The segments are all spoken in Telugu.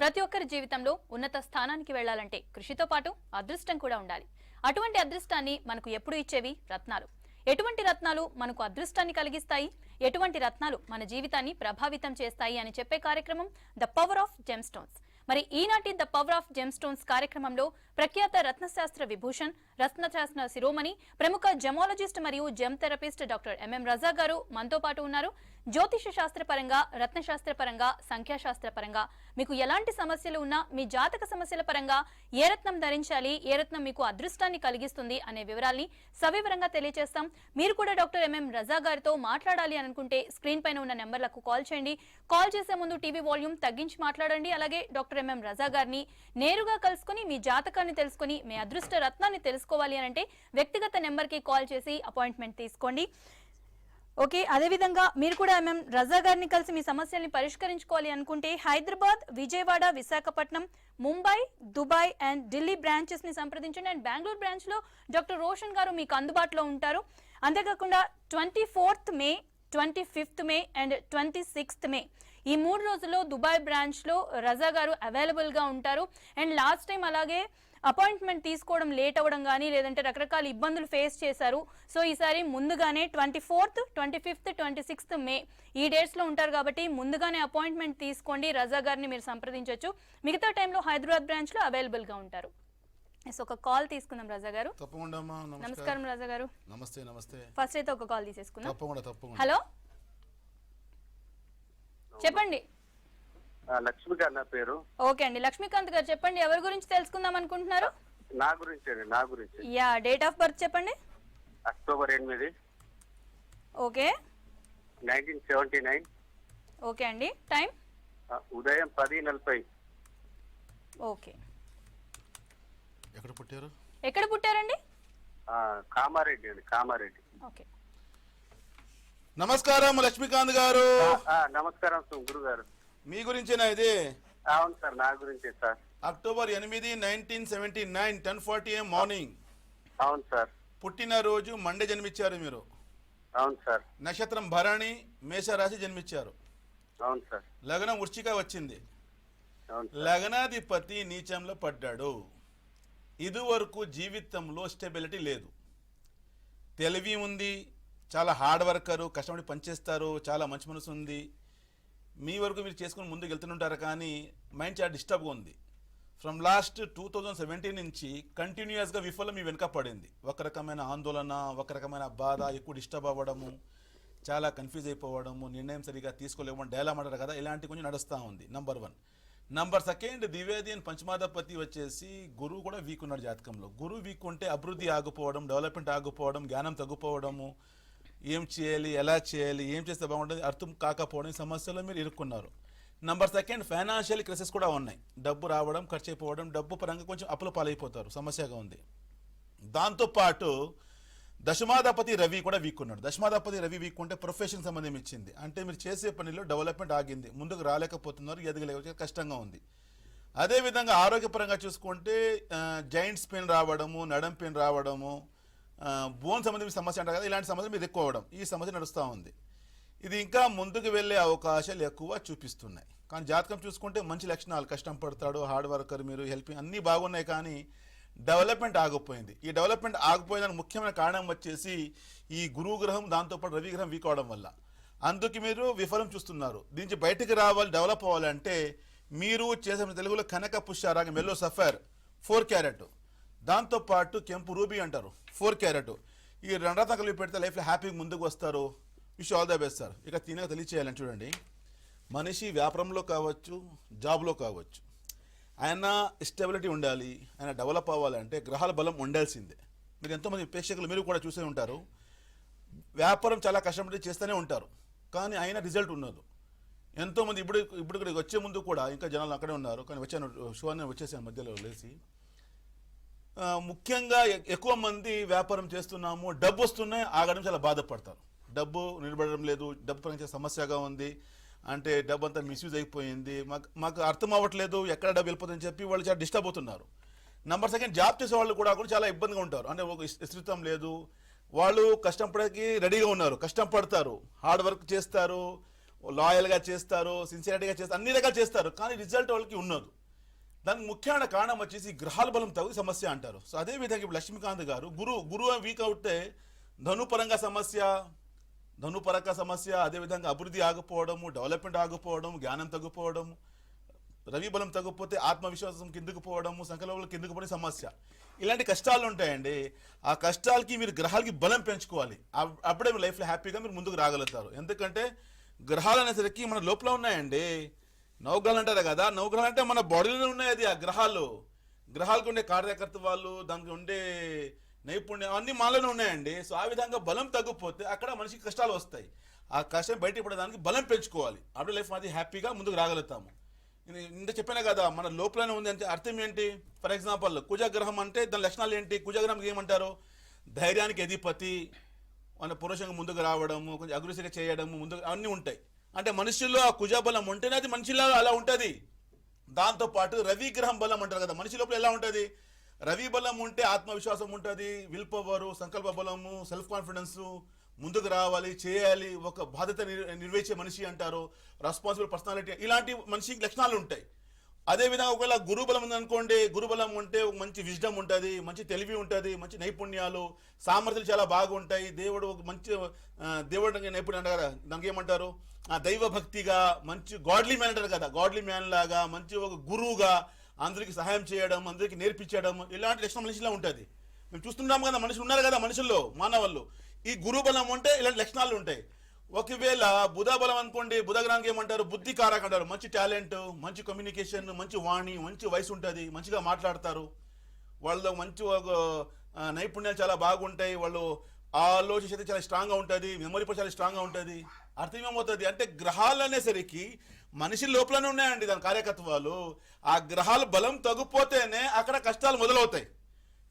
ప్రతి ఒక్కరి జీవితంలో ఉన్నత స్థానానికి వెళ్లాలంటే కృషితో పాటు అదృష్టం కూడా ఉండాలి. అటువంటి అదృష్టాన్ని మనకు ఎప్పుడు ఇచ్చేవి రత్నాలు. ఎటువంటి రత్నాలు మనకు అదృష్టాన్ని కలిగిస్తాయి, ఎటువంటి రత్నాలు మన జీవితాన్ని ప్రభావితం చేస్తాయి అని చెప్పే కార్యక్రమం the power of gem stones. మరి ఈనాటి the power of gem stones కార్యక్రమంలో ప్రఖ్యాత రత్నశాస్త్ర విభూషణ్, రత్నశాస్త్ర శిరోమణి, ప్రముఖ జెమాలజిస్ట్ మరియు జెమ్ థెరపిస్ట్ డాక్టర్ ఎంఎం రజా గారు మనతో పాటు ఉన్నారు. జ్యోతిష శాస్త్రపరంగా, రత్నశాస్త్ర పరంగా, సంఖ్యాశాస్త్ర పరంగా మీకు ఎలాంటి సమస్యలు ఉన్నా, మీ జాతక సమస్యల పరంగా ఏ రత్నం ధరించాలి, ఏ రత్నం మీకు అదృష్టాన్ని కలిగిస్తుంది అనే వివరాల్ని సవివరంగా తెలియజేస్తాం. మీరు కూడా డాక్టర్ ఎంఎం రజా గారితో మాట్లాడాలి అనుకుంటే స్క్రీన్ పైన ఉన్న నెంబర్లకు కాల్ చేయండి. కాల్ చేసే ముందు టీవీ వాల్యూమ్ తగ్గించి మాట్లాడండి. అలాగే డాక్టర్ ఎంఎం రజా గారిని నేరుగా కలుసుకుని మీ జాతకాన్ని తెలుసుకుని మీ అదృష్ట రత్నాన్ని తెలుసుకోవాలి అని అంటే వ్యక్తిగత నెంబర్కి కాల్ చేసి అపాయింట్మెంట్ తీసుకోండి. ఓకే, అదేవిధంగా మీరు కూడా ఎంఎం రజా గారిని కలిసి మీ సమస్యల్ని పరిష్కరించుకోవాలి అనుకుంటే Hyderabad, Vijayawada, Visakhapatnam, Mumbai, Dubai and Delhi branches ని సంప్రదించండి. అండ్ బెంగళూరు బ్రాంచ్ లో డాక్టర్ రోషన్ గారు మీకు అందుబాటులో ఉంటారు. అంతేకాకుండా 24th May, 25th May and 26th మే ఈ 3 రోజుల్లో దుబాయ్ బ్రాంచ్ లో రజా గారు అవైలబుల్ గా ఉంటారు. అండ్ లాస్ట్ టైం అలాగే అపాయింట్మెంట్ తీసుకోవడం లేట్ అవ్వడం కానీ లేదంటే రకరకాల ఇబ్బందులు ఫేస్ చేశారు. సో ఈసారి ముందుగానే 24th, 25th, 26th మే ఈ డేట్స్ లో ఉంటారు కాబట్టి ముందుగానే అపాయింట్మెంట్ తీసుకోండి. రజా గారిని మీరు సంప్రదించవచ్చు. మిగతా టైంలో హైదరాబాద్ బ్రాంచ్ లో అవైలబుల్ గా ఉంటారు. ఒక కాల్ తీసుకుందాం రజా గారు. తప్పకుండా. నమస్కారం రజా గారు. నమస్తే. నమస్తే. ఫస్ట్ అయితే ఒక కాల్ తీసేసుకుందాం. తప్పకుండా. హలో, చెప్పండి. లక్ష్మీకాంత్ నా పేరు. ఓకే అండి, లక్ష్మీకాంత్ గారు చెప్పండి, ఎవరి గురించి తెలుసుకుందాం అనుకుంటున్నారు? నా గురించి. యా, డేట్ ఆఫ్ బర్త్ చెప్పండి. అక్టోబర్ 8. ఓకే, 1979. ఓకే అండి. టైం ఉదయం 10:40. ఓకే. ఎక్కడ పుట్టారండి? కామారెడ్డి. ఓకే. నమస్కారం లక్ష్మీకాంత్ గారు. నమస్కారం గురు గారు. మీ గురించేనా ఇది? అవును సార్, నా గురించే సార్. October 8, 1979, 10:40 AM morning. అవును సార్. పుట్టినరోజు మండే జన్మించారు మీరు. అవును సార్. నక్షత్రం భరణి, మేషరాశి జన్మించారు. అవును సార్. లగ్నం వృశ్చిక వచ్చింది. అవును. లగ్నాధిపతి నీచంలో పడ్డాడు. ఇదివరకు జీవితంలో స్టెబిలిటీ లేదు. తెలివి ఉంది, చాలా హార్డ్ వర్కరు, కష్టపడి పనిచేస్తారు, చాలా మంచి మనసు ఉంది. మీ వరకు మీరు చేసుకుని ముందుకు వెళ్తుంటారు కానీ మైండ్ చాలా డిస్టర్బ్గా ఉంది. ఫ్రమ్ లాస్ట్ 2017 నుంచి కంటిన్యూస్గా విఫలం మీ వెనుక పడింది. ఒక రకమైన ఆందోళన, ఒక రకమైన బాధ, ఎక్కువ డిస్టర్బ్ అవ్వడము, చాలా కన్ఫ్యూజ్ అయిపోవడము, నిర్ణయం సరిగా తీసుకోలేమని డైలాగ్ అంటారు కదా, ఇలాంటి కొంచెం నడుస్తూ ఉంది. నంబర్ 1. నంబర్ 2, ద్వివేది అని పంచమాధిపతి వచ్చేసి గురువు కూడా వీక్ ఉన్నాడు జాతకంలో. గురువు వీక్ ఉంటే అభివృద్ధి ఆగిపోవడం, డెవలప్మెంట్ ఆగిపోవడం, జ్ఞానం తగ్గిపోవడము, ఏం చేయాలి, ఎలా చేయాలి, ఏం చేస్తే బాగుంటుంది అర్థం కాకపోవడం, సమస్యలో మీరు ఇరుక్కున్నారు. నంబర్ 2, ఫైనాన్షియల్ క్రైసిస్ కూడా ఉన్నాయి. డబ్బు రావడం, ఖర్చు అయిపోవడం, డబ్బు పరంగా కొంచెం అప్పుల పాలైపోతారు, సమస్యగా ఉంది. దాంతోపాటు దశమాధిపతి రవి కూడా వీక్ ఉన్నాడు. దశమాధిపతి రవి వీక్ ఉంటే ప్రొఫెషన్ సంబంధం ఇచ్చింది. అంటే మీరు చేసే పనిలో డెవలప్మెంట్ ఆగింది, ముందుకు రాలేకపోతున్నారు, ఎదగలేక కష్టంగా ఉంది. అదేవిధంగా ఆరోగ్యపరంగా చూసుకుంటే జాయింట్స్ పెయిన్ రావడము, నడం పెయిన్ రావడము, బోన్ సంబంధించిన సమస్య అంటారు కదా, ఇలాంటి సమస్య మీరు ఎక్కువ అవ్వడం, ఈ సమస్య నడుస్తూ ఉంది. ఇది ఇంకా ముందుకు వెళ్ళే అవకాశాలు ఎక్కువ చూపిస్తున్నాయి. కానీ జాతకం చూసుకుంటే మంచి లక్షణాలు, కష్టం పడతాడు, హార్డ్ వర్కర్, మీరు హెల్పింగ్ అన్నీ బాగున్నాయి కానీ డెవలప్మెంట్ ఆగిపోయింది. ఈ డెవలప్మెంట్ ఆగిపోయేదానికి ముఖ్యమైన కారణం వచ్చేసి ఈ గురువు గ్రహం, దాంతోపాటు రవి గ్రహం వీక్ అవడం వల్ల. అందుకు మీరు విఫలం చూస్తున్నారు. దీనికి బయటికి రావాలి, డెవలప్ అవ్వాలంటే మీరు చేసే తెలుగులో కనక పుష్యారాగం, ఎల్లో సఫైర్ 4 క్యారెట్, దాంతోపాటు కెంపు రూబీ అంటారు 4 క్యారెట్, ఈ 2 రత్నాలు కలిపి పెడితే లైఫ్లో హ్యాపీగా ముందుకు వస్తారు. Wish all the best sir. ఇక తినక తెలియచేయాలని చూడండి, మనిషి వ్యాపారంలో కావచ్చు, జాబ్లో కావచ్చు, ఆయన స్టెబిలిటీ ఉండాలి, ఆయన డెవలప్ అవ్వాలంటే గ్రహాల బలం ఉండాల్సిందే. మీరు ఎంతోమంది ప్రేక్షకులు మీరు కూడా చూసే ఉంటారు, వ్యాపారం చాలా కష్టపడి చేస్తూనే ఉంటారు కానీ ఆయన రిజల్ట్ ఉండదు. ఎంతోమంది ఇప్పుడు ఇక్కడికి వచ్చే ముందు కూడా ఇంకా జనాలు అక్కడే ఉన్నారు కానీ వచ్చాను, షో అనే వచ్చేసాను మధ్యలో లేచి. ముఖ్యంగా ఎక్కువ మంది వ్యాపారం చేస్తున్నాము, డబ్బు వస్తున్నాయి, ఆగడం చాలా బాధపడతారు. డబ్బు నిలబడడం లేదు, డబ్బు పరంగా సమస్యగా ఉంది, అంటే డబ్బు అంతా మిస్యూజ్ అయిపోయింది, మాకు అర్థం అవ్వట్లేదు, ఎక్కడ డబ్బు వెళ్ళిపోతుందని చెప్పి వాళ్ళు చాలా డిస్టర్బ్ అవుతున్నారు. నంబర్ 2, జాబ్ చేసే వాళ్ళు కూడా చాలా ఇబ్బందిగా ఉంటారు. అంటే ఒక స్థిరత్వం లేదు, వాళ్ళు కష్టపడడానికి రెడీగా ఉన్నారు, కష్టం పడతారు, హార్డ్ వర్క్ చేస్తారు, లాయల్గా చేస్తారు, సిన్సియారిటీగా చేస్తారు, అన్ని రకాలు చేస్తారు, కానీ రిజల్ట్ వాళ్ళకి ఉండదు. దానికి ముఖ్యమైన కారణం వచ్చేసి గ్రహాల బలం తగ్గు సమస్య అంటారు. సో అదే విధంగా ఇప్పుడు లక్ష్మీకాంత్ గారు గురువు వీక్ అవుతే ధనుపరంగా సమస్య, అదేవిధంగా అభివృద్ధి ఆగిపోవడము, డెవలప్మెంట్ ఆగిపోవడం, జ్ఞానం తగ్గిపోవడము, రవి బలం తగ్గిపోతే ఆత్మవిశ్వాసం కిందకు పోవడము, సంకల్పంలో కిందకు పోవడం సమస్య. ఇలాంటి కష్టాలు ఉంటాయండి. ఆ కష్టాలకి మీరు గ్రహాలకి బలం పెంచుకోవాలి. అప్పుడే మీ లైఫ్లో హ్యాపీగా మీరు ముందుకు రాగలుగుతారు. ఎందుకంటే గ్రహాలు అనేసరికి మన లోపల ఉన్నాయండి. నవగ్రహాలు అంటారు కదా, నవగ్రహాలు అంటే మన బాడీలోనే ఉన్నాయి. అది ఆ గ్రహాలకు ఉండే కార్యకర్తవాళ్ళు, దానికి ఉండే నైపుణ్యం అన్నీ మనలోనే ఉన్నాయండి. సో ఆ విధంగా బలం తగ్గిపోతే అక్కడ మనిషికి కష్టాలు వస్తాయి. ఆ కష్టం బయటపడడానికి బలం పెంచుకోవాలి. అప్పుడు లైఫ్ అది హ్యాపీగా ముందుకు రాగలుగుతాము. ఇంత చెప్పానే కదా, మన లోపలనే ఉంది అంటే అర్థం ఏంటి? ఫర్ ఎగ్జాంపుల్ కుజగ్రహం అంటే దాని లక్షణాలు ఏంటి? కుజగ్రహంకి ఏమంటారు? ధైర్యానికి అధిపతి, మన పురుషంగా ముందుకు రావడము, కొంచెం అగ్రెసివ్గా చేయడము, ముందుకు అన్నీ ఉంటాయి. అంటే మనుషుల్లో ఆ కుజబలం ఉంటేనే అది మనిషిలో అలా ఉంటుంది. దాంతోపాటు రవి గ్రహం బలం అంటారు కదా, మనిషి లోపల ఎలా ఉంటుంది? రవి బలం ఉంటే ఆత్మవిశ్వాసం ఉంటుంది, విల్ పవరు, సంకల్ప బలము, సెల్ఫ్ కాన్ఫిడెన్స్, ముందుకు రావాలి, చేయాలి, ఒక బాధ్యత నిర్వహించే మనిషి అంటారు, రెస్పాన్సిబుల్ పర్సనాలిటీ, ఇలాంటి మనిషికి లక్షణాలు ఉంటాయి. అదేవిధంగా ఒకవేళ గురుబలం ఉందనుకోండి, గురుబలం ఉంటే ఒక మంచి విజ్డమ్ ఉంటుంది, మంచి తెలివి ఉంటుంది, మంచి నైపుణ్యాలు, సామర్థ్యాలు చాలా బాగుంటాయి. దేవుడు ఒక మంచి దేవుడు నైపుణ్యం అంటారు కదా, దానికి ఏమంటారు? దైవ భక్తిగా మంచి గాడ్లీ మ్యాన్ అంటారు కదా, గాడ్లీ మ్యాన్ లాగా మంచి ఒక గురువుగా అందరికి సహాయం చేయడం, అందరికి నేర్పించడం, ఇలాంటి లక్షణం మనిషిలో ఉంటుంది. మేము చూస్తున్నాం కదా, మనుషులు ఉన్నారు కదా మనుషుల్లో, మానవాళ్ళు. ఈ గురుబలం ఉంటే ఇలాంటి లక్షణాలు ఉంటాయి. ఒకవేళ బుధ బలం అనుకోండి, బుధ గ్రహానికి ఏమంటారు? బుద్ధి కారక అంటారు. మంచి టాలెంట్, మంచి కమ్యూనికేషన్, మంచి వాణి, మంచి వయసు ఉంటుంది, మంచిగా మాట్లాడతారు, వాళ్ళు మంచి నైపుణ్యాలు చాలా బాగుంటాయి, వాళ్ళు ఆలోచన శక్తి చాలా స్ట్రాంగ్గా ఉంటుంది, మెమరీ పవర్ చాలా స్ట్రాంగ్గా ఉంటుంది. అర్థం ఏమవుతుంది అంటే గ్రహాలు అనేసరికి మనిషి లోపలనే ఉన్నాయండి దాని కార్యకర్తవాలు. ఆ గ్రహాలు బలం తగ్గిపోతేనే అక్కడ కష్టాలు మొదలవుతాయి.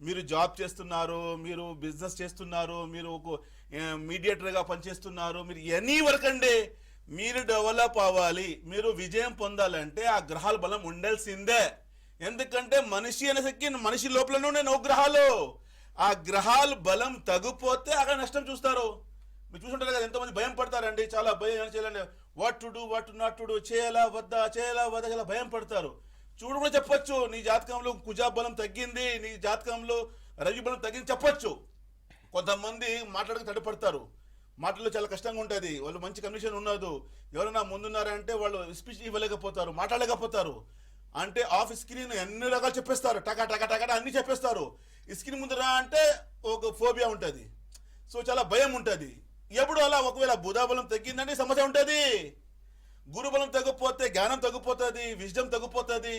మీరు జాబ్ చేస్తున్నారు, మీరు బిజినెస్ చేస్తున్నారు, మీరు ఒక మీడియేటర్గా పనిచేస్తున్నారు, మీరు ఎనీ వర్క్ అండి, మీరు డెవలప్ అవ్వాలి, మీరు విజయం పొందాలంటే ఆ గ్రహాల బలం ఉండాల్సిందే. ఎందుకంటే మనిషి అనేసరికి మనిషి లోపలనే ఉన్నాయి నవగ్రహాలు. ఆ గ్రహాలు బలం తగ్గిపోతే అక్కడ నష్టం చూస్తారు. మీరు చూసుంటారు కదా, ఎంతోమంది భయం పడతారండి, చాలా భయం చేయాలండి, what to do, what to not to do, చేయాలా వద్దా చాలా భయం పడతారు. చూడు కూడా చెప్పొచ్చు, నీ జాతకంలో కుజా బలం తగ్గింది, నీ జాతకంలో రవి బలం తగ్గింది చెప్పొచ్చు. కొంతమంది మాట్లాడక తడిపడతారు, మాటల్లో చాలా కష్టంగా ఉంటుంది, వాళ్ళు మంచి కమ్యూనికేషన్ ఉన్నదు, ఎవరైనా ముందున్నారంటే వాళ్ళు స్పీచ్ ఇవ్వలేకపోతారు, మాట్లాడలేకపోతారు. అంటే ఆఫ్ స్క్రీన్ ఎన్ని రకాలు చెప్పేస్తారు, టకా టకా టకా అన్ని చెప్పేస్తారు. ఈ స్క్రీన్ ముందు రా అంటే ఒక ఫోబియా ఉంటుంది, సో చాలా భయం ఉంటుంది. ఎప్పుడు అలా ఒకవేళ బుధాబలం తగ్గిందంటే సమస్య ఉంటుంది. గురుబలం తగ్గిపోతే జ్ఞానం తగ్గిపోతుంది, విజ్డమ్ తగ్గిపోతుంది,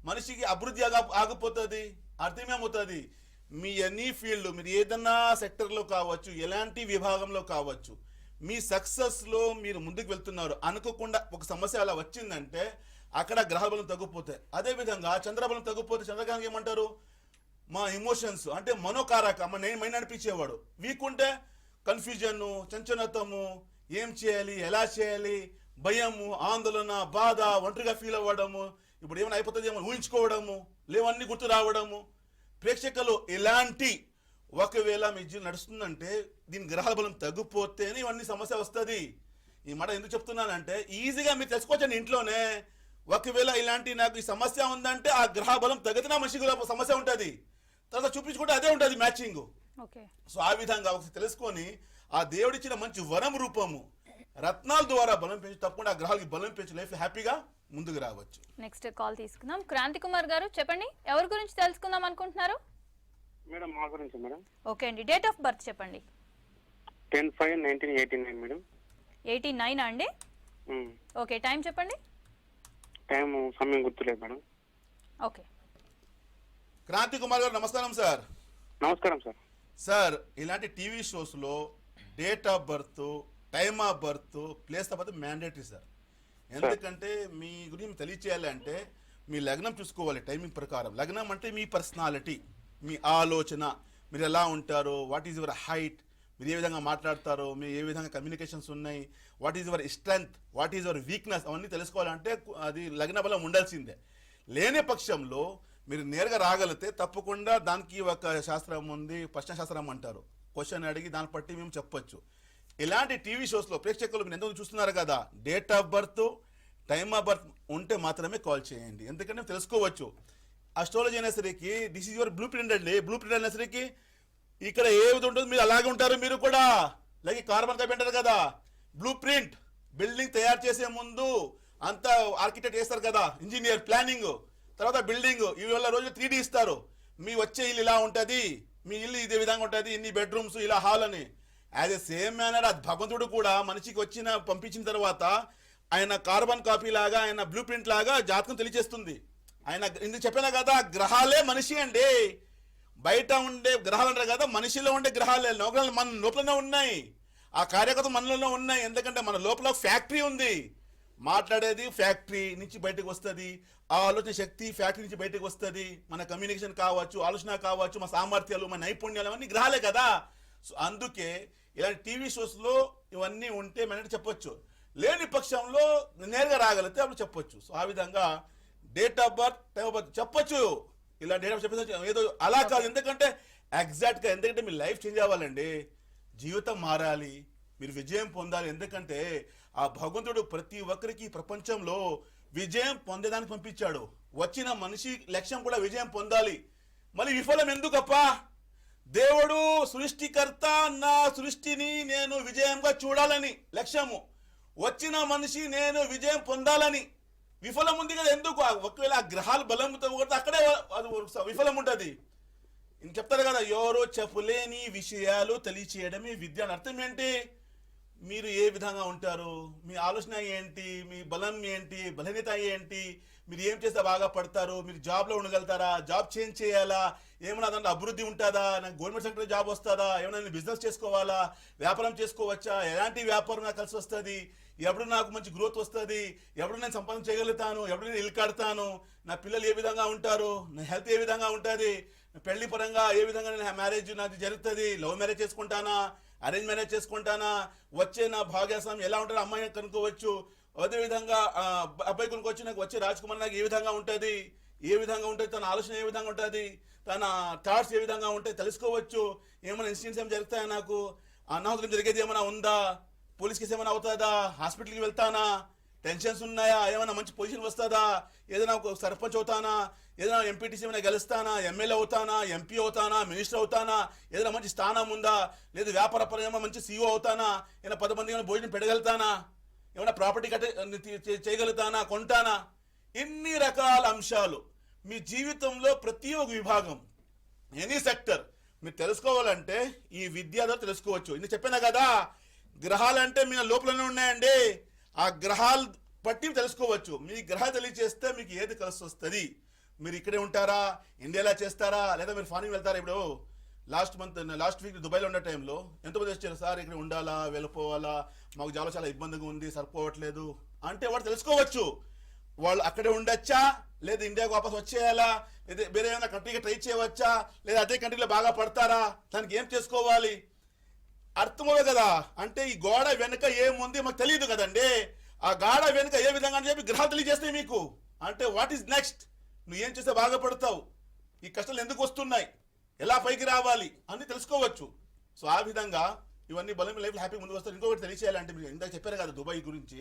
మనిషికి అభివృద్ధి ఆగిపోతుంది. అర్థమేమవుతుంది? మీ ఎనీ ఫీల్డ్, మీరు ఏదన్నా సెక్టర్లో కావచ్చు, ఎలాంటి విభాగంలో కావచ్చు, మీ సక్సెస్లో మీరు ముందుకు వెళ్తున్నారు, అనుకోకుండా ఒక సమస్య అలా వచ్చిందంటే అక్కడ గ్రహ బలం తగ్గిపోతాయి. అదేవిధంగా చంద్రబలం తగ్గిపోతే చంద్రగ్రహం ఏమంటారు? మా ఎమోషన్స్ అంటే మనోకారక, నేను మైండ్ అనిపించేవాడు. వీక్ ఉంటే కన్ఫ్యూజన్, చంచలతము, ఏం చేయాలి, ఎలా చేయాలి, భయము, ఆందోళన, బాధ, ఒంటరిగా ఫీల్ అవ్వడము, ఇప్పుడు ఏమైనా అయిపోతుంది ఏమో ఊహించుకోవడము, లేవన్నీ గుర్తు రావడము. ప్రేక్షకులు ఇలాంటి ఒకవేళ మీ జీవితం నడుస్తుందంటే దీని గ్రహాల బలం తగ్గిపోతేనే ఇవన్నీ సమస్య వస్తుంది. ఈ మాట ఎందుకు చెప్తున్నానంటే ఈజీగా మీరు తెలుసుకోవచ్చండి ఇంట్లోనే. ఒకవేళ ఇలాంటి నాకు ఈ సమస్య ఉందంటే ఆ గ్రహ బలం తగ్గితే నా మనిషికి సమస్య ఉంటుంది, తర్వాత చూపించుకుంటే అదే ఉంటుంది మ్యాచింగ్. సో ఆ విధంగా ఒకసారి తెలుసుకొని ఆ దేవుడిచ్చిన మంచి వరం రూపము రత్నాల ద్వారా బలం పెంచి తప్పకుండా ఆ గ్రహాలకి బలం పెంచి లైఫ్ హ్యాపీగా ముందుకు రావచ్చు. నెక్స్ట్ కాల్ తీసుకుందాం. క్రాంతి కుమార్ గారు చెప్పండి, ఎవరి గురించి తెలుసుకుందాం అనుకుంటున్నారు? మేడం మా గురించి మేడం. ఓకే అండి, డేట్ ఆఫ్ బర్త్ చెప్పండి. 10/5/1989 మేడం. 89 అండి? ఓకే, టైం చెప్పండి. టైం సమయం గుర్తులేదు మేడం. ఓకే. క్రాంతి కుమార్ గారు నమస్కారం సార్. నమస్కారం సార్. సార్, ఇలాంటి టీవీ షోస్లో date of birth, time of birth, place of birth mandatory sir. ఎందుకంటే మీ గురించి తెలియచేయాలి అంటే మీ లగ్నం చూసుకోవాలి టైమింగ్ ప్రకారం. లగ్నం అంటే మీ పర్సనాలిటీ, మీ ఆలోచన, మీరు ఎలా ఉంటారు, వాట్ ఈజ్ యువర్ హైట్, మీరు ఏ విధంగా మాట్లాడతారు, మీరు ఏ విధంగా కమ్యూనికేషన్స్ ఉన్నాయి, what is your strength, what is your weakness, అవన్నీ తెలుసుకోవాలంటే అది లగ్న బలం ఉండాల్సిందే. లేని పక్షంలో మీరు నేరుగా రాగలిగితే తప్పకుండా దానికి ఒక శాస్త్రం ఉంది, ప్రశ్న శాస్త్రం అంటారు. క్వశ్చన్ అడిగి దాన్ని బట్టి మేము చెప్పొచ్చు. ఇలాంటి టీవీ షోస్లో ప్రేక్షకులు మీరు ఎంతో చూస్తున్నారు కదా, date of birth, time of birth ఉంటే మాత్రమే కాల్ చేయండి. ఎందుకంటే తెలుసుకోవచ్చు. అస్ట్రాలజీ అనేసరికి this is your blue print అండి. బ్లూ ప్రింట్ అనేసరికి ఇక్కడ ఏది ఉంటుంది మీరు అలాగే ఉంటారు. మీరు కూడా లైక్ కార్బన్ కాపీ అంటారు కదా, బ్లూ ప్రింట్. బిల్డింగ్ తయారు చేసే ముందు అంతా ఆర్కిటెక్ట్ చేస్తారు కదా, ఇంజనీర్ ప్లానింగ్, తర్వాత బిల్డింగ్, ఇవాళ రోజు 3D ఇస్తారు. మీ వచ్చే ఇల్లు ఇలా ఉంటుంది, మీ ఇల్లు ఇదే విధంగా ఉంటుంది, ఇన్ని బెడ్రూమ్స్, ఇలా హాల్ అని. యాజ్ ఎ సేమ్ మేనర్ అది భగవంతుడు కూడా మనిషికి పంపించిన తర్వాత ఆయన కార్బన్ కాపీ లాగా, ఆయన బ్లూ ప్రింట్ లాగా జాతకం తెలియజేస్తుంది. ఆయన ఇందుకు చెప్పినా కదా, గ్రహాలే మనిషి అండి. బయట ఉండే గ్రహాలు అంటారు కదా, మనిషిలో ఉండే గ్రహాలే నౌకరాలు మన లోపలనే ఉన్నాయి. ఆ కార్యకర్త మనలోనే ఉన్నాయి. ఎందుకంటే మన లోపల ఫ్యాక్టరీ ఉంది. మాట్లాడేది ఫ్యాక్టరీ నుంచి బయటకు వస్తుంది, ఆ ఆలోచన శక్తి ఫ్యాక్టరీ నుంచి బయటకు వస్తుంది. మన కమ్యూనికేషన్ కావచ్చు, ఆలోచన కావచ్చు, మన సామర్థ్యాలు, మన నైపుణ్యాలు అవన్నీ గ్రహాలే కదా. సో అందుకే ఇలాంటి టీవీ షోస్లో ఇవన్నీ ఉంటే మనం చెప్పొచ్చు. లేని పక్షంలో నేరుగా రాగలిగితే అప్పుడు చెప్పొచ్చు. సో ఆ విధంగా date of birth, time of birth చెప్పొచ్చు. ఇలా డేట్ ఆఫ్ చెప్పేసి ఏదో అలా కాదు. ఎందుకంటే ఎగ్జాక్ట్గా, ఎందుకంటే మీ లైఫ్ చేంజ్ అవ్వాలండి, జీవితం మారాలి, మీరు విజయం పొందాలి. ఎందుకంటే ఆ భగవంతుడు ప్రతి ఒక్కరికి ప్రపంచంలో విజయం పొందేదానికి పంపించాడు. వచ్చిన మనిషి లక్ష్యం కూడా విజయం పొందాలి. మళ్ళీ విఫలం ఎందుకప్పా? దేవుడు సృష్టికర్త, నా సృష్టిని నేను విజయంగా చూడాలని లక్ష్యము. వచ్చిన మనిషి నేను విజయం పొందాలని. విఫలం ఉంది కదా, ఎందుకు? ఒకవేళ ఆ గ్రహాలు బలంతో కొడితే అక్కడే విఫలం ఉంటుంది. ఇంక చెప్తారు కదా, ఎవరో చెప్పలేని విషయాలు తెలియచేయడమే విద్య అని. అర్థం ఏంటి? మీరు ఏ విధంగా ఉంటారు, మీ ఆలోచన ఏంటి, మీ బలం ఏంటి, బలహీనత ఏంటి, మీరు ఏం చేస్తే బాగా పడతారు, మీరు జాబ్లో ఉండగలుగుతారా, జాబ్ చేంజ్ చేయాలా, ఏమైనా దాంట్లో అభివృద్ధి ఉంటుందా, నాకు గవర్నమెంట్ సెక్టర్ జాబ్ వస్తుందా, ఏమైనా నేను బిజినెస్ చేసుకోవాలా, వ్యాపారం చేసుకోవచ్చా, ఎలాంటి వ్యాపారం నాకు కలిసి వస్తుంది, ఎప్పుడు నాకు మంచి గ్రోత్ వస్తుంది, ఎప్పుడు నేను సంపాదన చేయగలుగుతాను, ఎప్పుడు నేను ఇల్లు కడతాను, నా పిల్లలు ఏ విధంగా ఉంటారు, నా హెల్త్ ఏ విధంగా ఉంటుంది, పెళ్లి పరంగా ఏ విధంగా నేను మ్యారేజ్ నాకు జరుగుతుంది, లవ్ మ్యారేజ్ చేసుకుంటానా, అరేంజ్ మ్యారేజ్ చేసుకుంటానా, వచ్చే నా భాగ్యస్వామి ఎలా ఉంటారో అమ్మాయి కనుక్కోవచ్చు. అదేవిధంగా అబ్బాయి కొనుక్కోవచ్చు, నాకు వచ్చే రాజకుమార్ నాకు ఏ విధంగా ఉంటుంది, తన ఆలోచన ఏ విధంగా ఉంటుంది, తన థాట్స్ ఏ విధంగా ఉంటాయి తెలుసుకోవచ్చు. ఏమైనా ఇన్సిడెంట్స్ ఏమైనా జరుగుతాయా, నాకు అనాహుతం జరిగేది ఏమైనా ఉందా, పోలీస్ కేసు ఏమైనా అవుతుందా, హాస్పిటల్కి వెళ్తానా, టెన్షన్స్ ఉన్నాయా, ఏమైనా మంచి పొజిషన్ వస్తుందా, ఏదైనా ఒక సర్పంచ్ అవుతానా, ఏదైనా ఎంపీటీసీ ఏమైనా గెలుస్తానా, ఎమ్మెల్యే అవుతానా, ఎంపీ అవుతానా, మినిస్టర్ అవుతానా, ఏదైనా మంచి స్థానం ఉందా, లేదు వ్యాపార పరంగా మంచి సీఈఓ అవుతానా, ఏమైనా 10 మంది ఏమైనా భోజనం పెట్టగలుగుతానా, ఏమైనా ప్రాపర్టీ చేయగలుగుతానా, కొంటానా. ఇన్ని రకాల అంశాలు మీ జీవితంలో ప్రతి ఒక్క విభాగం, ఎనీ సెక్టర్ మీరు తెలుసుకోవాలంటే ఈ విద్య ద్వారా తెలుసుకోవచ్చు. ఇది చెప్పినా కదా, గ్రహాలంటే మీ లోపలనే ఉన్నాయండి. ఆ గ్రహాలు బట్టి తెలుసుకోవచ్చు. మీ గ్రహాలు తెలియజేస్తే మీకు ఏది కలిసి వస్తుంది. మీరు ఇక్కడే ఉంటారా, ఇండియాలో చేస్తారా, లేదా మీరు ఫారిన్ వెళ్తారా? ఇప్పుడు లాస్ట్ వీక్ దుబాయ్లో ఉన్న టైంలో ఎంతమంది వచ్చారు, సార్ ఇక్కడ ఉండాలా, వెళ్ళిపోవాలా, మాకు జాబ్లో చాలా ఇబ్బందిగా ఉంది, సరిపోవట్లేదు అంటే వాడు తెలుసుకోవచ్చు. వాళ్ళు అక్కడే ఉండొచ్చా, లేదా ఇండియాకు వాపస్ వచ్చేయాలా, లేదా వేరే ఏమైనా కంట్రీకి ట్రై చేయవచ్చా, లేదా అదే కంట్రీలో బాగా పడతారా, దానికి ఏం చేసుకోవాలి అర్థమవుతుంది కదా. అంటే ఈ గోడ వెనుక ఏముంది మాకు తెలియదు కదండి. ఆ గోడ వెనుక ఏ విధంగా అని చెప్పి గ్రహాలు తెలియజేస్తాయి మీకు. అంటే వాట్ ఈస్ నెక్స్ట్, నువ్వు ఏం చేస్తే బాగుపడతావు, ఈ కష్టాలు ఎందుకు వస్తున్నాయి, ఎలా పైకి రావాలి అన్ని తెలుసుకోవచ్చు. సో ఆ విధంగా ఇవన్నీ బలం లైఫ్ హ్యాపీ ముందుకు వస్తారు. ఇంకొకటి తెలియచేయాలంటే మీరు ఇందాక చెప్పారు కదా దుబాయ్ గురించి,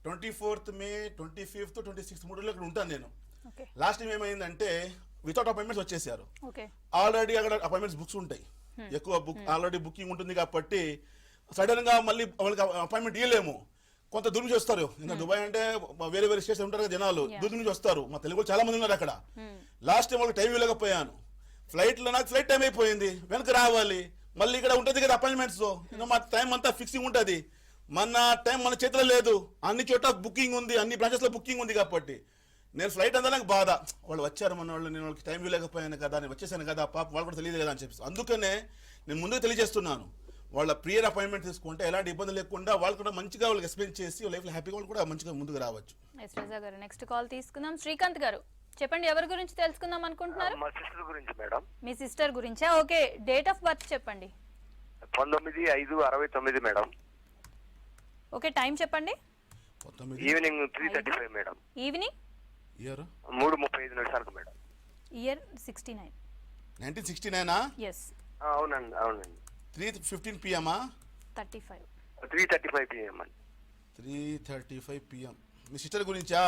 24th May, 25th, 26th 3 రోజులు ఇక్కడ ఉంటాను నేను. లాస్ట్ టైం ఏమైందంటే వితౌట్ అపాయింట్మెంట్స్ వచ్చేసారు. ఆల్రెడీ అక్కడ అపాయింట్మెంట్స్ బుక్స్ ఉంటాయి, ఎక్కువ బుక్ ఆల్రెడీ బుకింగ్ ఉంటుంది కాబట్టి సడన్ గా మళ్ళీ వాళ్ళకి అపాయింట్మెంట్ ఇవ్వలేము. కొంత దూరం నుంచి వస్తారు. ఇంకా దుబాయ్ అంటే వేరే వేరే స్టేట్స్ ఉంటారు కదా జనాలు, దూరం నుంచి వస్తారు. మా తెలుగు చాలా మంది ఉన్నారు అక్కడ. లాస్ట్ టైం వాళ్ళకి టైం ఇవ్వలేకపోయాను. ఫ్లైట్లో నాకు ఫ్లైట్ టైం అయిపోయింది, వెనక రావాలి, మళ్ళీ ఇక్కడ ఉంటుంది కదా అపాయింట్మెంట్స్. మా టైం అంతా ఫిక్సింగ్ ఉంటుంది, మన టైం మన చేతిలో లేదు. అన్ని చోట్ల బుకింగ్ ఉంది, అన్ని బ్రాంచెస్లో బుకింగ్ ఉంది కాబట్టి నేను ఫ్లైట్ అంతా నాకు బాధ. వాళ్ళు వచ్చారు మన వాళ్ళు, నేను వాళ్ళకి టైం ఇవ్వలేకపోయాను కదా, నేను వచ్చేసాను కదా, పాప వాళ్ళు కూడా తెలియదు కదా అని చెప్పేసి అందుకనే నేను ముందుకు తెలియజేస్తున్నాను. వాళ్ళ ప్రియర్ అపాయింట్మెంట్ తీసుకుంటే ఎలాంటి ఇబ్బంది లేకుండా వాళ్ళు కూడా మంచిగా వాళ్ళకి ఎక్స్ప్లెయిన్ చేసి లైఫ్లో హ్యాపీగా వాళ్ళు కూడా మంచిగా ముందుకు రావచ్చు. నెక్స్ట్ కాల్ తీసుకుందాం. శ్రీకాంత్ గారు చెప్పండి, ఎవరి గురించి తెలుసుకుందాం అనుకుంటున్నారు? మా సిస్టర్ గురించి మేడం. మీ సిస్టర్ గురించా? ఓకే, డేట్ ఆఫ్ బర్త్ చెప్పండి. 19/5/69 మేడం. ఓకే, టైం చెప్పండి. Evening 3:35 madam. Evening 3:35 madam. Year 69. 1969 yes, అవునండి అవునండి. 3:15 PM 35. 3:35 PM అండి. 3:35 PM. మీ సిస్టర్ గురించా?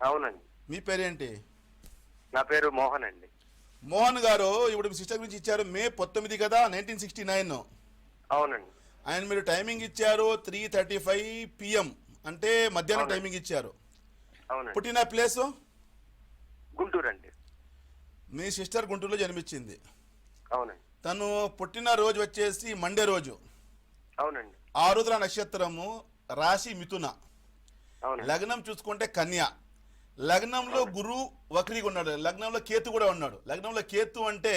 అవునండి. మీ పేరేంటి? నా పేరు మోహన్ అండి. మోహన్ గారు, ఇప్పుడు మీ సిస్టర్ గురించి ఇచ్చారు మే 19 కదా, 1969. అవునండి. ఆయన మీరు టైమింగ్ ఇచ్చారు 3:35 PM, అంటే మధ్యాహ్నం అవునండి. టైమింగ్ ఇచ్చారు. అవునండి. పుట్టిన ప్లేసు? గుంటూరు అండి. మీ సిస్టర్ గుంటూరులో జన్మించింది. అవునండి. తను పుట్టిన రోజు వచ్చేసి మండే రోజు. అవునండి. ఆరుద్ర నక్షత్రము, రాశి మిథున, అవునండి. లగ్నం చూసుకుంటే కన్య. లగ్నంలో గురు వక్రీగా ఉన్నాడు, లగ్నంలో కేతు కూడా ఉన్నాడు. లగ్నంలో కేతు అంటే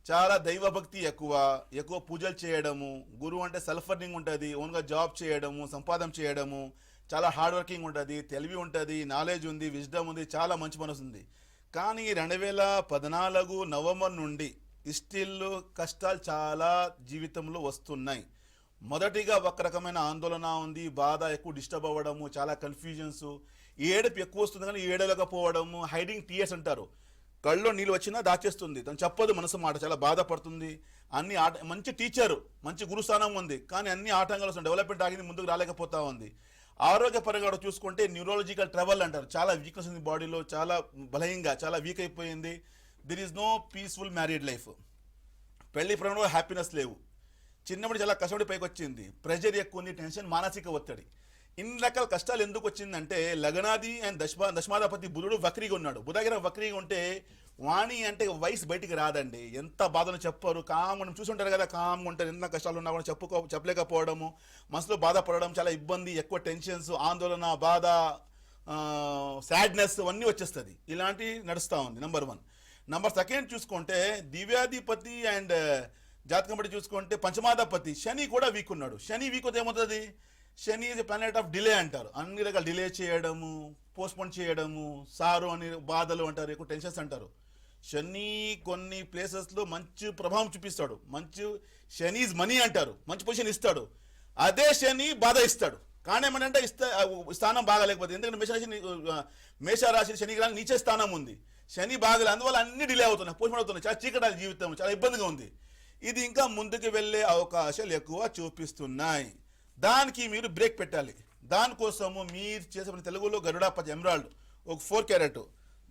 చాలా దైవభక్తి ఎక్కువ పూజలు చేయడము. గురువు అంటే సెల్ఫ్ ఎర్నింగ్ ఉంటుంది, ఓన్గా జాబ్ చేయడము, సంపాదన చేయడము, చాలా హార్డ్ వర్కింగ్ ఉంటుంది, తెలివి ఉంటుంది, నాలెడ్జ్ ఉంది, విజ్డమ్ ఉంది, చాలా మంచి మనసు ఉంది. కానీ 2014 నవంబర్ నుండి స్టిల్ కష్టాలు చాలా జీవితంలో వస్తున్నాయి. మొదటిగా ఒక రకమైన ఆందోళన ఉంది, బాధ, ఎక్కువ డిస్టర్బ్ అవ్వడము, చాలా కన్ఫ్యూజన్స్, ఏడుపు ఎక్కువ వస్తుంది కానీ ఏడలేకపోవడము, హైడింగ్ టీయర్స్ అంటారు. కళ్ళలో నీళ్ళు వచ్చినా దాచేస్తుంది, తను చెప్పదు మనసు మాట, చాలా బాధపడుతుంది. అన్ని మంచి టీచరు, మంచి గురుస్థానం ఉంది, కానీ అన్ని ఆటంకాలు వస్తుంది, డెవలప్మెంట్ ఆగింది, ముందుకు రాలేకపోతా ఉంది. ఆరోగ్యపరంగా చూసుకుంటే న్యూరాలజికల్ ట్రబుల్ అంటారు, చాలా వీక్నెస్ ఉంది బాడీలో, చాలా బలహీనంగా, చాలా వీక్ అయిపోయింది. There is no peaceful married life. పెళ్లి ప్రేమలో హ్యాపీనెస్ లేవు. చిన్నప్పుడు చాలా కష్టపడి పైకి వచ్చింది, ప్రెషర్ ఎక్కువ ఉంది, టెన్షన్, మానసిక ఒత్తిడి. ఇన్ని రకాల కష్టాలు ఎందుకు వచ్చిందంటే లగ్నాది అండ్ దశమాధిపతి బుధుడు వక్రీగా ఉన్నాడు. బుధగ్రహం వక్రీగా ఉంటే వాణి అంటే వయసు బయటికి రాదండి. ఎంత బాధను చెప్పరు, మనం చూసుంటారు కదా, కామ్గా ఉంటారు. ఎంత కష్టాలు ఉన్నా కూడా చెప్పలేకపోవడము, మనసులో బాధపడడం, చాలా ఇబ్బంది, ఎక్కువ టెన్షన్స్, ఆందోళన, బాధ, సాడ్నెస్ అన్నీ వచ్చేస్తుంది. ఇలాంటివి నడుస్తూ ఉంది. నెంబర్ 1. నెంబర్ 2 చూసుకుంటే దివ్యాధిపతి అండ్ జాతకం బట్టి చూసుకుంటే పంచమాధిపతి శని కూడా వీక్ ఉన్నాడు. శని వీక్ అయితే ఏమవుతుంది? శని ఈజ్ ప్లానెట్ ఆఫ్ డిలే అంటారు. అన్ని రకాల డిలే చేయడము, పోస్ట్పోన్ చేయడము, సారు అని బాధలు అంటారు, ఎక్కువ టెన్షన్స్ అంటారు. శని కొన్ని ప్లేసెస్లో మంచి ప్రభావం చూపిస్తాడు. శని ఈజ్ మనీ అంటారు, మంచి పొజిషన్ ఇస్తాడు. అదే శని బాధ ఇస్తాడు. కానీ ఏమంటే స్థానం బాగాలేకపోతే, ఎందుకంటే మేషరాశి శని గ్రహం నీచే స్థానం ఉంది, శని బాగలే, అందువల్ల అన్ని డిలే అవుతున్నాయి, పోస్ట్పోన్ అవుతున్నాయి, చాలా చీకటి జీవితం, చాలా ఇబ్బందిగా ఉంది. ఇది ఇంకా ముందుకు వెళ్ళే అవకాశాలు ఎక్కువ చూపిస్తున్నాయి. దానికి మీరు బ్రేక్ పెట్టాలి. దానికోసము మీరు చేసే తెలుగులో గరుడాపతి ఎమరాల్డ్ ఒక 4 క్యారెట్,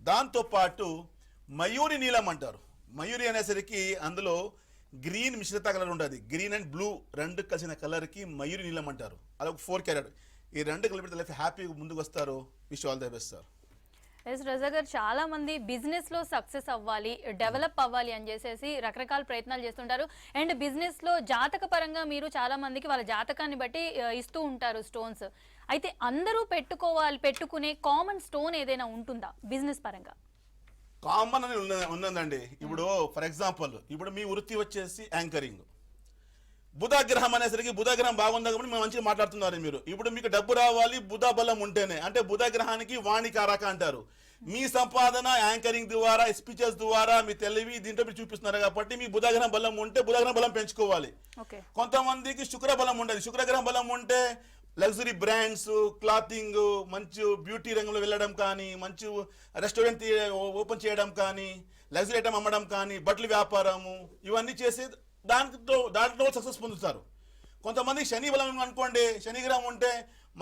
దాంతోపాటు మయూరి నీలం అంటారు. మయూరి అనేసరికి అందులో గ్రీన్ మిశ్రిత కలర్ ఉంటుంది, గ్రీన్ అండ్ బ్లూ రెండు కలిసిన కలర్కి మయూరి నీలం అంటారు. అలా ఒక 4 క్యారెట్, ఈ రెండు కలిపి లైఫ్ హ్యాపీగా ముందుకు వస్తారు. Wish all the best sir. Yes Raja గారు, చాలా మంది బిజినెస్ లో సక్సెస్ అవ్వాలి, డెవలప్ అవ్వాలి అని చేసేసి రకరకాల ప్రయత్నాలు చేస్తుంటారు. అండ్ బిజినెస్ లో జాతక పరంగా మీరు చాలా మందికి వాళ్ళ జాతకాన్ని బట్టి ఇస్తూ ఉంటారు స్టోన్స్. అయితే అందరూ పెట్టుకునే కామన్ స్టోన్ ఏదైనా ఉంటుందా బిజినెస్ పరంగా? కామన్ అని ఉన్నదండి. ఇప్పుడు ఫర్ ఎగ్జాంపుల్, ఇప్పుడు మీ వృత్తి వచ్చేసి యాంకరింగ్. బుధగ్రహం అనేసరికి బుధగ్రహం బాగుందా కాబట్టి మేము మంచిగా మాట్లాడుతున్నారు మీరు. ఇప్పుడు మీకు డబ్బు రావాలి బుధ బలం ఉంటేనే, అంటే బుధగ్రహానికి వాణికారక అంటారు. మీ సంపాదన యాంకరింగ్ ద్వారా, స్పీచెస్ ద్వారా, మీ తెలివి దీంట్లో మీరు చూపిస్తున్నారు కాబట్టి మీ బుధగ్రహం బలం ఉంటే బుధగ్రహం బలం పెంచుకోవాలి. కొంతమందికి శుక్ర బలం ఉండదు. శుక్రగ్రహం బలం ఉంటే లగ్జరీ బ్రాండ్స్, క్లాతింగ్, మంచి బ్యూటీ రంగంలో వెళ్ళడం కానీ, మంచి రెస్టారెంట్ ఓపెన్ చేయడం కానీ, లగ్జరీ ఐటమ్ అమ్మడం కానీ, బట్టల వ్యాపారము, ఇవన్నీ చేసి దాంట్లో సక్సెస్ పొందుతారు. కొంతమంది శని బలం అనుకోండి, శనిగ్రహం ఉంటే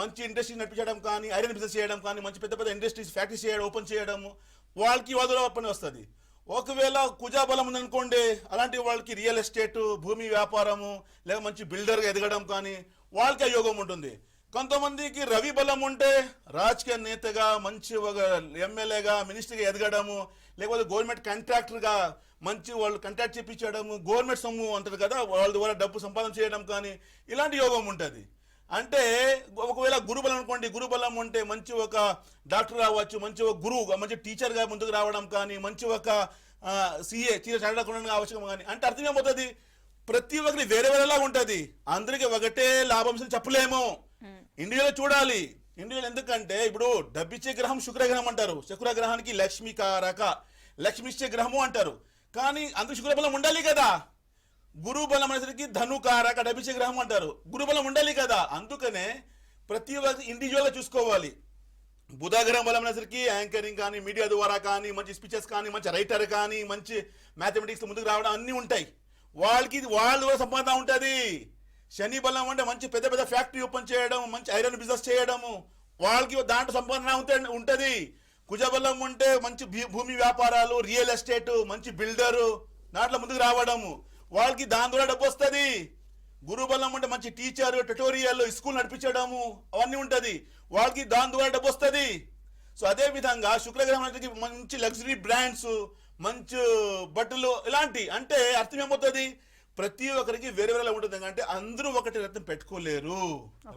మంచి ఇండస్ట్రీ నడిపించడం కానీ, ఐరన్ బిజినెస్ చేయడం కానీ, మంచి పెద్ద పెద్ద ఇండస్ట్రీస్, ఫ్యాక్టరీస్ ఓపెన్ చేయడము, వాళ్ళకి వదల పని వస్తుంది. ఒకవేళ కుజాబలం ఉందనుకోండి, అలాంటి వాళ్ళకి రియల్ ఎస్టేట్, భూమి వ్యాపారము, లేక మంచి బిల్డర్గా ఎదగడం కానీ వాళ్ళకి ఆ యోగం ఉంటుంది. కొంతమందికి రవి బలం ఉంటే రాజకీయ నేతగా, మంచి ఒక ఎమ్మెల్యేగా, మినిస్టర్గా ఎదగడము, లేకపోతే గవర్నమెంట్ కాంట్రాక్టర్గా మంచి వాళ్ళు కాంట్రాక్ట్ చేయించడము, గవర్నమెంట్ సొమ్ము అంటారు కదా, వాళ్ళ ద్వారా డబ్బు సంపాదన చేయడం కానీ ఇలాంటి యోగం ఉంటుంది. అంటే ఒకవేళ గురుబలం అనుకోండి, గురుబలం ఉంటే మంచి ఒక డాక్టర్ రావచ్చు, మంచి ఒక గురువు, మంచి టీచర్గా ముందుకు రావడం కానీ, మంచి ఒక సిఏ చదవకుండా కావచ్చు కానీ. అంటే అర్థం ఏమవుతుంది, ప్రతి ఒక్కరి వేరే వేరేలా ఉంటుంది, అందరికి ఒకటే లాభం చెప్పలేము. ఇండియాలో చూడాలి. ఇండియాలో ఎందుకంటే ఇప్పుడు డబ్బిచ్చే గ్రహం శుక్రగ్రహం అంటారు. శుక్రగ్రహానికి లక్ష్మీకారక, లక్ష్మిచ్చే గ్రహము అంటారు. కానీ అందుకు శుక్రబలం ఉండాలి కదా. గురుబలం అనేసరికి ధనుకారక, డబ్బిచ్చే గ్రహం అంటారు. గురుబలం ఉండాలి కదా. అందుకనే ప్రతి ఒక్క ఇండివిజువల్గా చూసుకోవాలి. బుధగ్రహం బలం అనేసరికి యాంకరింగ్ కానీ, మీడియా ద్వారా కానీ, మంచి స్పీచెస్ కానీ, మంచి రైటర్ కానీ, మంచి మ్యాథమెటిక్స్ ముందుకు రావడం అన్నీ ఉంటాయి. వాళ్ళకి వాళ్ళ సంపాదన ఉంటుంది. శని బలం అంటే మంచి పెద్ద పెద్ద ఫ్యాక్టరీ ఓపెన్ చేయడం, మంచి ఐరన్ బిజినెస్ చేయడము, వాళ్ళకి దాంట్లో సంపాదన ఉంటుంది. కుజబలం ఉంటే మంచి భూమి వ్యాపారాలు, రియల్ ఎస్టేట్, మంచి బిల్డరు, దాంట్లో ముందుకు రావడము, వాళ్ళకి దాని ద్వారా డబ్బు వస్తుంది. గురుబలం అంటే మంచి టీచర్, ట్యుటోరియల్, స్కూల్ నడిపించడము అవన్నీ ఉంటుంది, వాళ్ళకి దాని ద్వారా డబ్బు వస్తుంది. సో అదే విధంగా శుక్రగ్రహం అనేది మంచి లగ్జరీ బ్రాండ్స్, మంచి బట్టలు, ఇలాంటి అంటే అర్థం ఏమవుతుంది, ప్రతి ఒక్కరికి వేరే వేరేలా ఉంటుంది. అంటే అందరూ ఒకటి రత్నం పెట్టుకోలేరు.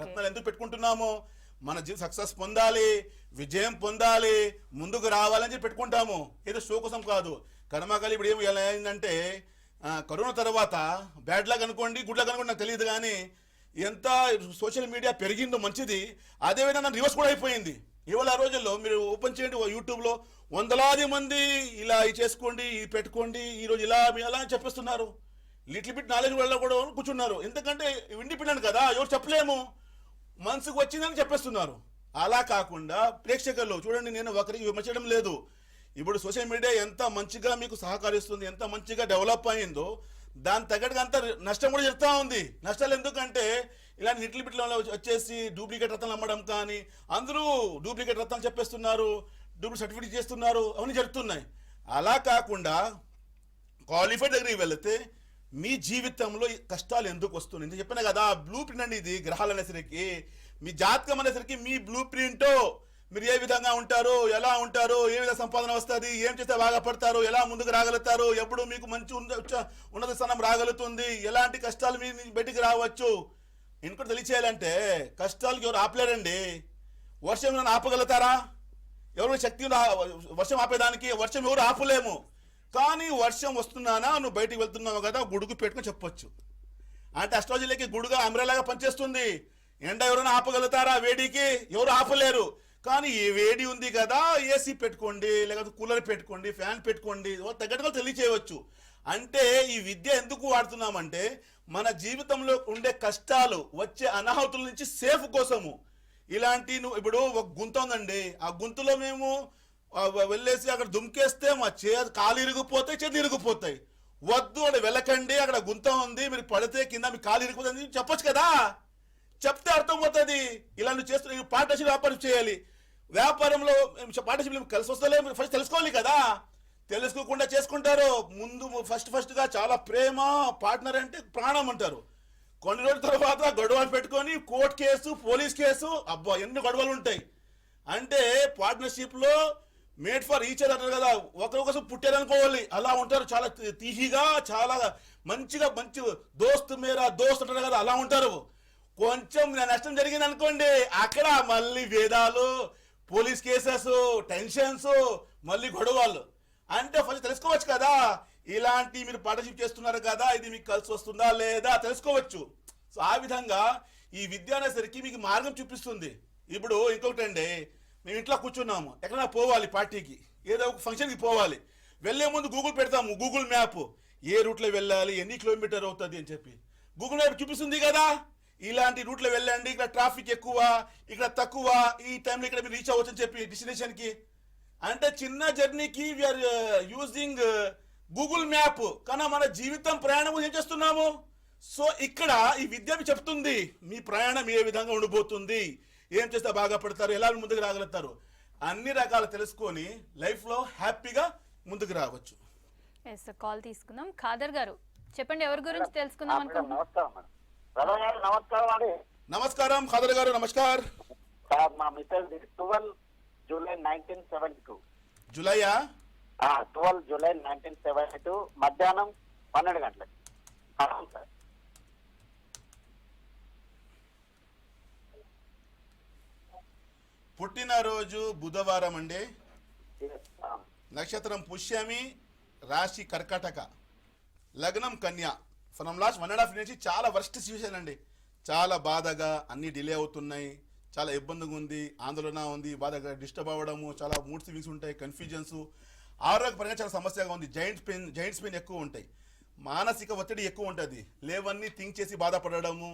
రత్నాలు ఎందుకు పెట్టుకుంటున్నాము, మన జీవితం సక్సెస్ పొందాలి, విజయం పొందాలి, ముందుకు రావాలని చెప్పి పెట్టుకుంటాము, ఏదో షో కోసం కాదు. కర్మకాలి ఇప్పుడు ఏమి ఎలా అయిందంటే కరోనా తర్వాత బ్యాడ్ లాగ్ అనుకోండి, గుడ్ లాగ్ అనుకోండి, నాకు తెలియదు, కానీ ఎంత సోషల్ మీడియా పెరిగిందో మంచిది, అదేవిధంగా రివర్స్ కూడా అయిపోయింది. ఇవాళ ఆ రోజుల్లో మీరు ఓపెన్ చేయండి యూట్యూబ్లో, వందలాది మంది ఇలా చేసుకోండి, పెట్టుకోండి, ఈరోజు ఇలా అలా అని చెప్పేస్తున్నారు. లిటిల్ బిట్ నాలెడ్జ్ వల్ల కూడా కూర్చున్నారు. ఎందుకంటే ఇండిపెండెంట్ కదా, ఎవరు చెప్పలేము, మనసుకు వచ్చిందని చెప్పేస్తున్నారు. అలా కాకుండా ప్రేక్షకులు చూడండి, నేను ఒకరికి విమర్శించడం లేదు. ఇప్పుడు సోషల్ మీడియా ఎంత మంచిగా మీకు సహకరిస్తుంది, ఎంత మంచిగా డెవలప్ అయిందో, దాని తగ్గట్టుగా అంత నష్టం కూడా చెప్తా ఉంది. నష్టాలు ఎందుకంటే ఇలాంటి లిటిల్ బిట్లో వచ్చేసి డూప్లికేట్ రత్నాలు అమ్మడం, కానీ అందరూ డూప్లికేట్ రత్నాలు చెప్పేస్తున్నారు, డూప్లికేట్ సర్టిఫికేట్ చేస్తున్నారు, అవన్నీ జరుగుతున్నాయి. అలా కాకుండా క్వాలిఫైడ్ దగ్గరికి వెళితే మీ జీవితంలో కష్టాలు ఎందుకు వస్తున్నాయి, నేను చెప్పిన కదా, బ్లూ ప్రింట్ అండి ఇది. గ్రహాలు అనేసరికి మీ జాతకం అనేసరికి మీ బ్లూ ప్రింట్, మీరు ఏ విధంగా ఉంటారు, ఎలా ఉంటారు, ఏ విధంగా సంపాదన వస్తుంది, ఏం చేస్తే బాగా పడతారు, ఎలా ముందుకు రాగలుగుతారు, ఎప్పుడు మీకు మంచి ఉన్నత స్థానం రాగలుగుతుంది, ఎలాంటి కష్టాలు మీ బయటికి రావచ్చు. ఇంకోటి తెలియచేయాలంటే కష్టాలకు ఎవరు ఆపలేరండి. వర్షం ఏమైనా ఆపగలుగుతారా, ఎవరు శక్తి వర్షం ఆపేదానికి, వర్షం ఎవరు ఆపలేము. కానీ వర్షం వస్తున్నానా, నువ్వు బయటికి వెళ్తున్నావు కదా, గుడుగు పెట్టుకుని చెప్పొచ్చు. అంటే అస్ట్రాలజీలకి గుడుగా అమ్రేలాగా పనిచేస్తుంది. ఎండ ఎవరైనా ఆపగలుగుతారా, వేడికి ఎవరు ఆపలేరు. కానీ ఈ వేడి ఉంది కదా, ఏసీ పెట్టుకోండి, లేకపోతే కూలర్ పెట్టుకోండి, ఫ్యాన్ పెట్టుకోండి, తగ్గట్టుగా తెలియచేయవచ్చు. అంటే ఈ విద్య ఎందుకు వాడుతున్నామంటే మన జీవితంలో ఉండే కష్టాలు, వచ్చే అనాహుతుల నుంచి సేఫ్ కోసము. ఇలాంటి ఇప్పుడు ఒక గుంత ఉందండి, ఆ గుంతలో మేము వెళ్ళేసి అక్కడ దుమ్కేస్తే మా కాలు ఇరిగిపోతాయి, చేతులు ఇరిగిపోతాయి. వద్దు అని వెళ్ళకండి, అక్కడ గుంత ఉంది, మీరు పడితే కింద మీ కాలు ఇరిగిపోతుంది చెప్పొచ్చు కదా, చెప్తే అర్థమవుతుంది. ఇలాంటి చేస్తున్న పార్ట్నర్షిప్ వ్యాపారం చేయాలి. వ్యాపారంలో పార్ట్నర్షిప్ కలిసి వస్తలే ఫస్ట్ తెలుసుకోవాలి కదా, తెలుసుకోకుండా చేసుకుంటారు. ముందు ఫస్ట్గా చాలా ప్రేమ, పార్ట్నర్ అంటే ప్రాణం అంటారు. కొన్ని రోజుల తర్వాత గొడవలు పెట్టుకొని కోర్టు కేసు, పోలీస్ కేసు, అబ్బా ఎన్ని గొడవలు ఉంటాయి. అంటే పార్ట్నర్షిప్లో మేడ్ ఫర్ ఈచ్ అదర్ అంటారు కదా, ఒకరికొకరు పుట్టారనుకోవాలి, అలా ఉంటారు. చాలా తీహిగా, చాలా మంచిగా, మంచి దోస్త్ మేరా దోస్త్ అంటారు కదా, అలా ఉంటారు. కొంచెం నష్టం జరిగింది అనుకోండి, అక్కడ మళ్ళీ వేదాలు, పోలీస్ కేసెస్, టెన్షన్స్, మళ్ళీ గొడవలు. అంటే ఫస్ట్ తెలుసుకోవచ్చు కదా, ఇలాంటి మీరు పార్ట్నర్షిప్ చేస్తున్నారు కదా, ఇది మీకు కలిసి వస్తుందా లేదా తెలుసుకోవచ్చు. సో ఆ విధంగా ఈ విద్య అనేసరికి మీకు మార్గం చూపిస్తుంది. ఇప్పుడు ఇంకొకటి అండి, మేము ఇంట్లో కూర్చున్నాము, ఎక్కడైనా పోవాలి, పార్టీకి ఏదో ఒక ఫంక్షన్కి పోవాలి, వెళ్ళే ముందు గూగుల్ పెడతాము, గూగుల్ మ్యాప్, ఏ రూట్లో వెళ్ళాలి, ఎన్ని కిలోమీటర్ అవుతుంది అని చెప్పి గూగుల్ మ్యాప్ చూపిస్తుంది కదా, ఇలాంటి రూట్లో వెళ్ళండి, ఇక్కడ ట్రాఫిక్ ఎక్కువ, ఇక్కడ తక్కువ, ఈ టైంలో ఇక్కడ మీరు రీచ్ అవ్వచ్చు అని చెప్పి డెస్టినేషన్కి. అంటే చిన్న జర్నీకి వీఆర్ యూజింగ్ గూగుల్ మ్యాప్, కానీ మన జీవితం ప్రయాణం ఏం చేస్తున్నాము. సో ఇక్కడ ఈ విద్య చెప్తుంది మీ ప్రయాణం ఏ విధంగా ఉండిపోతుంది, ఏం చేస్తే బాగా పడతారు, ఎలా ముందుకు రాగలుగుతారు, అన్ని రకాలు తెలుసుకొని లైఫ్లో హ్యాపీగా ముందుకు రావచ్చు. ఎస్, కాల్ తీసుకుందాం. ఖాదర్ గారు చెప్పండి, ఎవరి గురించి తెలుసుకుందాం అనుకుంటున్నాం? నమస్కారం ఖాదర్ గారు, నమస్కారం. మా మిస్టర్ 12 జూలై 1972. జూలైయా? 12 జూలై 1972 మధ్యాహ్నం 12 గంటలకి. అవును సార్. పుట్టినరోజు బుధవారం అండి, నక్షత్రం పుష్యమి, రాశి కర్కాటక, లగ్నం కన్యా. ఫ్రమ్ లాస్ట్ 1.5 నుంచి చాలా వర్స్ట్ సిచ్యువేషన్ అండి, చాలా బాధగా, అన్ని డిలే అవుతున్నాయి, చాలా ఇబ్బందిగా ఉంది, ఆందోళన ఉంది, బాధగా డిస్టర్బ్ అవ్వడము, చాలా మూడ్ స్వింగ్స్ ఉంటాయి, కన్ఫ్యూజన్స్, ఆరోగ్యపరంగా చాలా సమస్యగా ఉంది, జాయింట్స్ పెయిన్ ఎక్కువ ఉంటాయి, మానసిక ఒత్తిడి ఎక్కువ ఉంటుంది, లేవన్నీ థింక్ చేసి బాధపడము,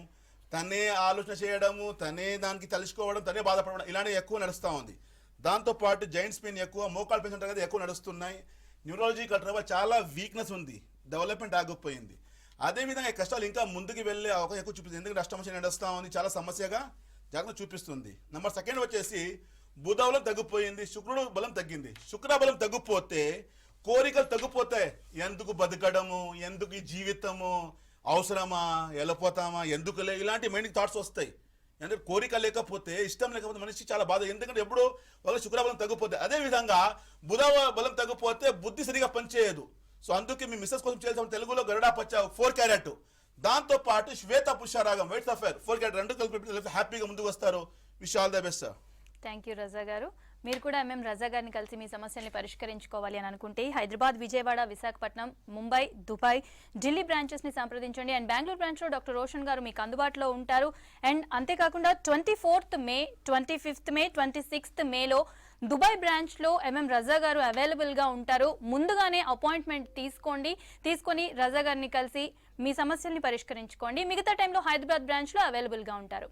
తనే ఆలోచన చేయడము, తనే దానికి తెలుసుకోవడం, తనే బాధపడడం, ఇలానే ఎక్కువ నడుస్తూ ఉంది. దాంతోపాటు జాయింట్స్ పెయిన్ ఎక్కువ, మోకాలు పెయిన్స్ ఉంటాయి కదా ఎక్కువ నడుస్తున్నాయి, న్యూరాలజికల్ ట్రబుల్, చాలా వీక్నెస్ ఉంది, డెవలప్మెంట్ ఆగిపోయింది. అదేవిధంగా ఈ కష్టాలు ఇంకా ముందుకు వెళ్ళే అవకాశం ఎక్కువ చూపిస్తుంది. ఎందుకంటే అష్టమ శని నడుస్తా ఉంది, చాలా సమస్యగా జాగ్రత్త చూపిస్తుంది. నెంబర్ సెకండ్ వచ్చేసి బుధ బలం తగ్గిపోయింది, శుక్రుడు బలం తగ్గింది. శుక్ర బలం తగ్గిపోతే కోరికలు తగ్గిపోతాయి. ఎందుకు బతకడము, ఎందుకు ఈ జీవితము, అవసరమా, వెళ్ళిపోతామా, ఎందుకులే, ఇలాంటి మైండ్ థాట్స్ వస్తాయి. ఎందుకంటే కోరిక లేకపోతే, ఇష్టం లేకపోతే మనిషి చాలా బాధ. ఎందుకంటే ఎప్పుడు వాళ్ళ శుక్రబలం తగ్గిపోతే, అదేవిధంగా బుధ బలం తగ్గిపోతే బుద్ధి సరిగా పనిచేయదు. సో అందుకే మీ మిస్సెస్ కోసం చేయాల్సిన తెలుగులో గరుడా పచ్చ 4 క్యారెట్, దాంతో పాటు శ్వేత పుష్యరాగం వైట్ సఫేర్ 4 క్యారెట్ 2 కలిపి హ్యాపీగా ముందుకు వస్తారు. Wish all the best sir. Thank you Raja గారు. మీరు కూడా ఎంఎం రజా గారిని కలిసి మీ సమస్యల్ని పరిష్కరించుకోవాలి అని అనుకుంటే హైదరాబాద్, విజయవాడ, విశాఖపట్నం, ముంబై, దుబాయ్, ఢిల్లీ బ్రాంచెస్ ని సంప్రదించండి. అండ్ బెంగళూరు బ్రాంచ్ లో డాక్టర్ రోషన్ గారు మీకు అందుబాటులో ఉంటారు. అండ్ అంతేకాకుండా 24th మే, 25th మే, 26th మేలో దుబాయ్ బ్రాంచ్ లో ఎంఎం రజా గారు అవైలబుల్ గా ఉంటారు. ముందుగానే అపాయింట్మెంట్ తీసుకొని రజా గారిని కలిసి మీ సమస్యల్ని పరిష్కరించుకోండి. మిగతా టైంలో హైదరాబాద్ బ్రాంచ్ లో అవైలబుల్ గా ఉంటారు.